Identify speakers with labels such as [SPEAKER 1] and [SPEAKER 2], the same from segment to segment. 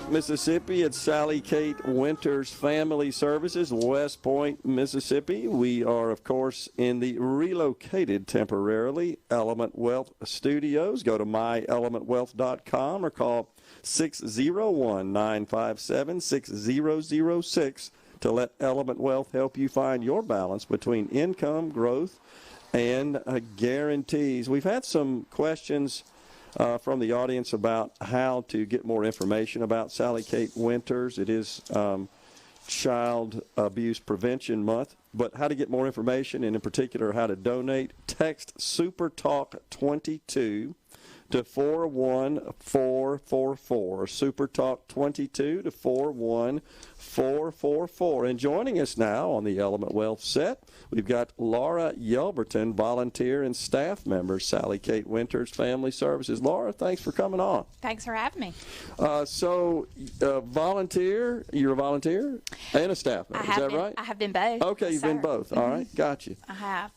[SPEAKER 1] Mississippi, it's Sally Kate Winters Family Services, West Point, Mississippi. We are, of course, in the relocated temporarily Element Wealth Studios. Go to myelementwealth.com or call 601-957-6006 to let Element Wealth help you find your balance between income, growth, and guarantees. We've had some questions from the audience about how to get more information about Sally Kate Winters. It is Child Abuse Prevention Month, but how to get more information, and in particular how to donate, text SuperTalk 22 to 41444. SuperTalk 22 to 41444. And joining us now on the Element Wealth set, we've got Laura Yelverton, volunteer and staff member, Sally Kate Winters Family Services. Laura, thanks for coming on.
[SPEAKER 2] Thanks for having me.
[SPEAKER 1] Volunteer, you're a volunteer and a staff member, is that right?
[SPEAKER 2] I have been both.
[SPEAKER 1] Okay, you've been both. All right, got you.
[SPEAKER 2] I have.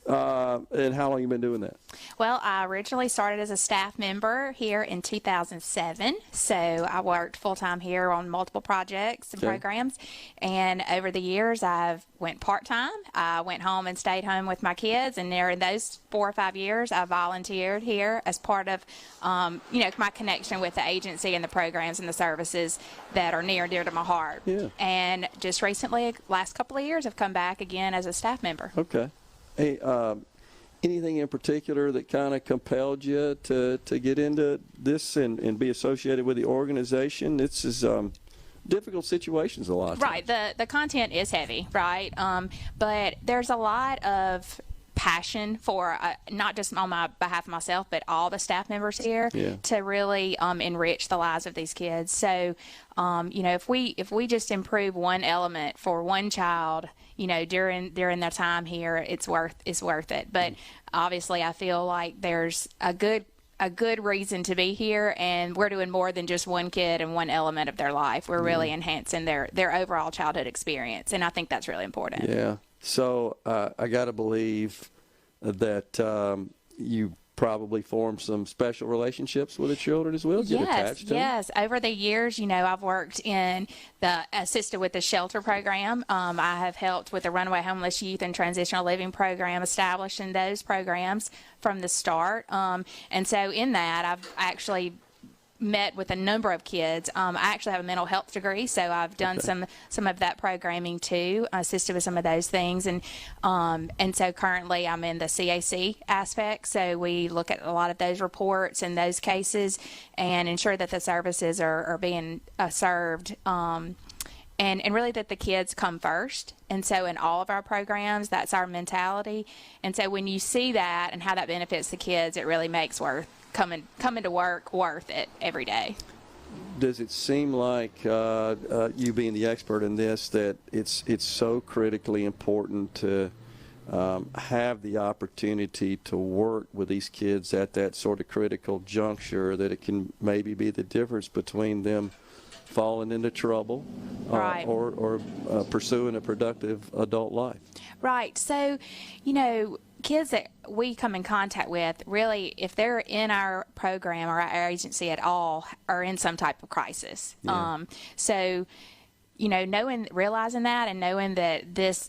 [SPEAKER 1] And how long have you been doing that?
[SPEAKER 2] Well, I originally started as a staff member here in 2007, so I worked full-time here on multiple projects and programs, and over the years I've went part-time. I went home and stayed home with my kids, and there in those 4 or 5 years I volunteered here as part of my connection with the agency and the programs and the services that are near and dear to my heart.
[SPEAKER 1] Yeah.
[SPEAKER 2] And just recently, last couple of years, I've come back again as a staff member.
[SPEAKER 1] Okay. Hey, anything in particular that kind of compelled you to get into this and be associated with the organization? This is difficult situations a lot of
[SPEAKER 2] right.
[SPEAKER 1] times.
[SPEAKER 2] The content is heavy, right? But there's a lot of passion for not just on my behalf of myself, but all the staff members here to really enrich the lives of these kids. So, if we just improve one element for one child, during their time here, it's worth it. But obviously, I feel like there's a good reason to be here, and we're doing more than just one kid and one element of their life. We're really enhancing their overall childhood experience, and I think that's really important.
[SPEAKER 1] Yeah. So I got to believe that you probably formed some special relationships with the children as well. Get attached to them?
[SPEAKER 2] Yes. Over the years, I've worked in assisted with the shelter program. I have helped with the Runaway Homeless Youth and Transitional Living program, establishing those programs from the start. And so in that, I've actually met with a number of kids. I actually have a mental health degree, so I've done some of that programming too, assisted with some of those things, and so currently I'm in the CAC aspect, so we look at a lot of those reports and those cases and ensure that the services are being served, and really that the kids come first. And so in all of our programs, that's our mentality. And so when you see that and how that benefits the kids, it really makes coming to work worth it every day.
[SPEAKER 1] Does it seem like, you being the expert in this, that it's so critically important to have the opportunity to work with these kids at that sort of critical juncture, that it can maybe be the difference between them falling into trouble or pursuing a productive adult life?
[SPEAKER 2] Right. So, kids that we come in contact with, really, if they're in our program or our agency at all, are in some type of crisis.
[SPEAKER 1] Yeah.
[SPEAKER 2] Realizing that and knowing that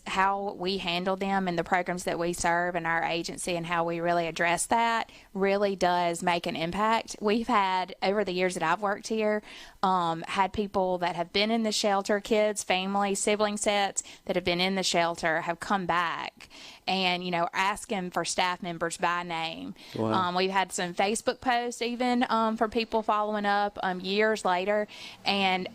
[SPEAKER 2] how we handle them and the programs that we serve in our agency and how we really address that really does make an impact. We've had, over the years that I've worked here, had people that have been in the shelter, kids, families, sibling sets that have been in the shelter have come back and, asking for staff members by name.
[SPEAKER 1] Wow.
[SPEAKER 2] We've had some Facebook posts even for people following up years later. And,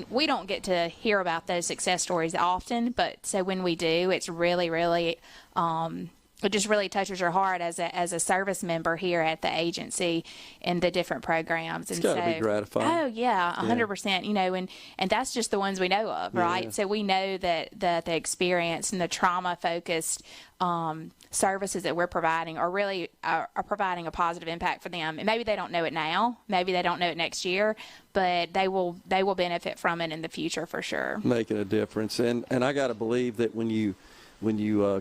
[SPEAKER 2] we don't get to hear about those success stories often, but so when we do, it's really, really it just really touches your heart as a service member here at the agency in the different programs.
[SPEAKER 1] It's got to be gratifying.
[SPEAKER 2] Oh, yeah, 100%, and that's just the ones we know of, right?
[SPEAKER 1] Yeah.
[SPEAKER 2] So we know that the experience and the trauma-focused services that we're providing are really are providing a positive impact for them. And maybe they don't know it now, maybe they don't know it next year, but they will benefit from it in the future for sure.
[SPEAKER 1] Making a difference. And I got to believe that when you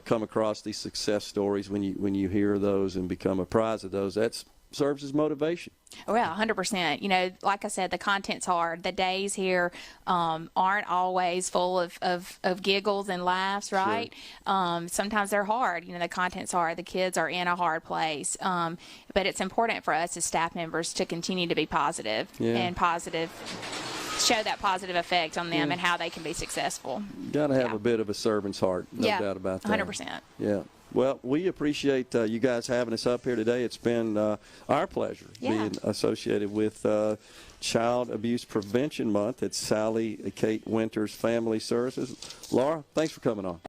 [SPEAKER 1] come across these success stories, when you hear those and become apprised of those, that's serves as motivation.
[SPEAKER 2] Well, 100%. You know, like I said, the content's hard. The days here aren't always full of giggles and laughs, right? Sure. Sometimes they're hard. You know, the content's hard. The kids are in a hard place. But it's important for us as staff members to continue to be positive and show that positive effect on them and how they can be successful.
[SPEAKER 1] Got to have a bit of a servant's heart, no doubt about that.
[SPEAKER 2] 100%.
[SPEAKER 1] Yeah. Well, we appreciate you guys having us up here today. It's been our pleasure being associated with Child Abuse Prevention Month at Sally Kate Winters Family Services. Laura, thanks for coming on.